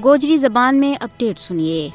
گوجری زبان میں اپڈیٹ سنیے۔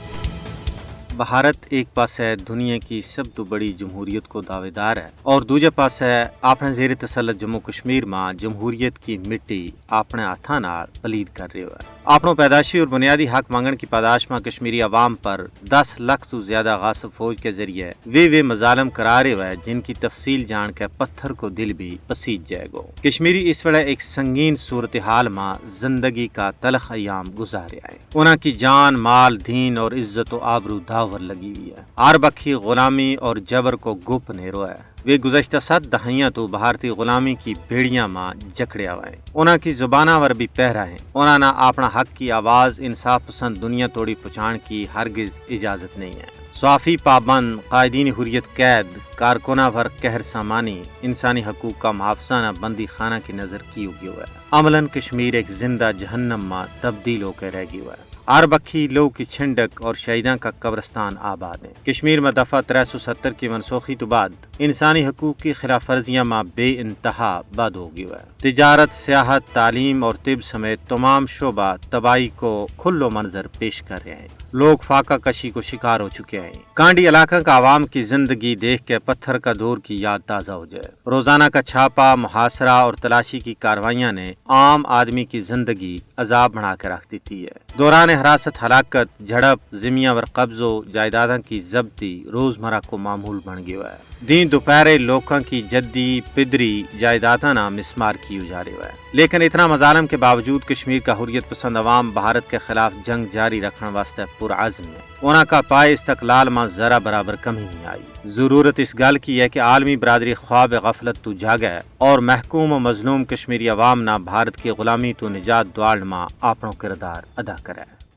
بھارت ایک پاس ہے دنیا کی سب تو بڑی جمہوریت کو دعوے دار ہے اور دوجے پاس ہے اپنے زیر تسلط جموں کشمیر میں جمہوریت کی مٹی اپنے ہاتھاں نال پلید کر رہے ہے۔ اپنوں پیدائشی اور بنیادی حق مانگن کی پاداش میں کشمیری عوام پر 10 لاکھ تو زیادہ غاصب فوج کے ذریعے وہ مظالم کرا رہے ہیں جن کی تفصیل جان کے پتھر کو دل بھی پسیج جائے گا۔ کشمیری اس وقت ایک سنگین صورتحال میں زندگی کا تلخ ایام گزارے آئے۔ انہاں کی جان، مال، دین اور عزت و آبرو داور لگی ہوئی ہے۔ ہر بکھی غلامی اور جبر کو گپ نیرو ہے۔ وہ گزشتہ 7 دہائیاں تو بھارتی غلامی کی بیڑیاں ماں جکڑیا ہوئے ہیں۔ انہاں کی زبانہ ور بھی پہرا ہے۔ انہاں نہ اپنا حق کی آواز انصاف پسند دنیا توڑی پہنچان کی ہرگز اجازت نہیں ہے۔ صحافی پابند، قائدین حریت قید، کارکنہ ور قہر سامانی، انسانی حقوق کا محافظانہ بندی خانہ کی نظر کی ہوگی ہوا ہے۔ عملاً کشمیر ایک زندہ جہنم میں تبدیل ہو کے رہ گئی ہوا ہے۔ ہر بکھی لو کی چھنڈک اور شہیداں کا قبرستان آباد ہے۔ کشمیر میں دفعہ 370 کی منسوخی تو بعد انسانی حقوق کی خلاف ورزیاں میں بے انتہا بد ہو گئی ہے۔ تجارت، سیاحت، تعلیم اور طب سمیت تمام شعبہ تباہی کو کھلو منظر پیش کر رہے ہیں۔ لوگ فاقہ کشی کو شکار ہو چکے ہیں۔ کانڈی علاقہ کا عوام کی زندگی دیکھ کے پتھر کا دور کی یاد تازہ ہو جائے۔ روزانہ کا چھاپا، محاصرہ اور تلاشی کی کاروائیاں نے عام آدمی کی زندگی عذاب بنا کے رکھ دیتی ہے۔ دوران حراست ہلاکت، جھڑپ، زمیاں ور قبضوں، جائیدادوں کی ضبطی روزمرہ کو معمول بن گیا ہے۔ دین دوپہرے لوکاں کی جدی پدری جائیداداں نہ مسمار کی جا رہی ہے۔ لیکن اتنا مظالم کے باوجود کشمیر کا حریت پسند عوام بھارت کے خلاف جنگ جاری رکھنے واسطے پرعزم ہے۔ انہاں کا پائے استقلال میں ذرا برابر کمی نہیں آئی۔ ضرورت اس گل کی ہے کہ عالمی برادری خواب غفلت تو جاگے اور محکوم و مظلوم کشمیری عوام نہ بھارت کی غلامی تو نجات دوڑ میں اپنا کردار ادا کرے۔